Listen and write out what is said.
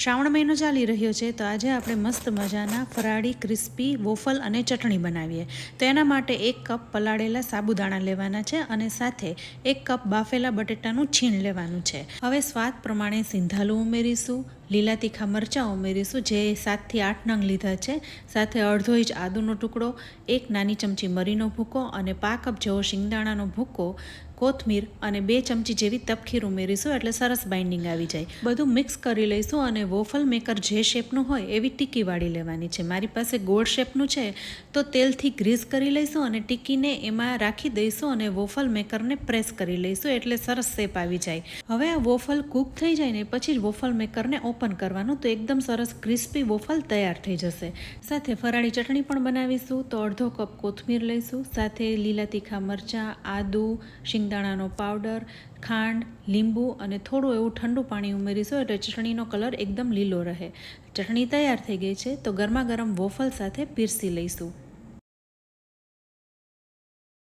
શ્રાવણ મહિનો ચાલી રહ્યો છે તો આજે આપણે મસ્ત મજાના ફરાળી ક્રિસ્પી વોફલ અને ચટણી બનાવીએ. તો એના માટે 1 કપ પલાળેલા સાબુદાણા લેવાના છે અને સાથે 1 કપ બાફેલા બટેટાનું છીણ લેવાનું છે. હવે સ્વાદ પ્રમાણે સિંધાલું ઉમેરીશું, લીલા તીખા મરચાં ઉમેરીશું જે 7 થી 8 નંગ લીધા છે, સાથે અડધો ઇંચ આદુનો ટુકડો, 1 નાની ચમચી મરીનો ભૂકો અને 5 કપ જેવો શિંગદાણાનો ભૂકો, કોથમીર અને 2 ચમચી જેવી તપખીર ઉમેરીશું એટલે સરસ બાઇન્ડિંગ આવી જાય. બધું મિક્સ કરી લઈશું અને વોફલ મેકર જે શેપનું હોય એવી ટીકી વાળી લેવાની છે. મારી પાસે ગોળ શેપનું છે તો તેલથી ગ્રીસ કરી લઈશું અને ટીકીને એમાં રાખી દઈશું અને વોફલ મેકરને પ્રેસ કરી લઈશું એટલે સરસ શેપ આવી જાય. હવે આ વોફલ કૂક થઈ જાય ને પછી જ વોફલ મેકરને ઓપન કરવાનું તો એકદમ સરસ ક્રિસ્પી વોફલ તૈયાર થઈ જશે. સાથે ફરાળી ચટણી પણ બનાવીશું તો અડધો કપ કોથમીર લઈશું, સાથે લીલા તીખા મરચાં, આદુ, શિંગદાણાનો પાવડર, ખાંડ, લીંબુ અને થોડું એવું ઠંડુ પાણી ઉમેરીશું એટલે ચટણીનો કલર એકદમ લીલો રહે. ચટણી તૈયાર થઈ ગઈ છે તો ગરમા ગરમ વોફલ સાથે પીરસી લઈશું.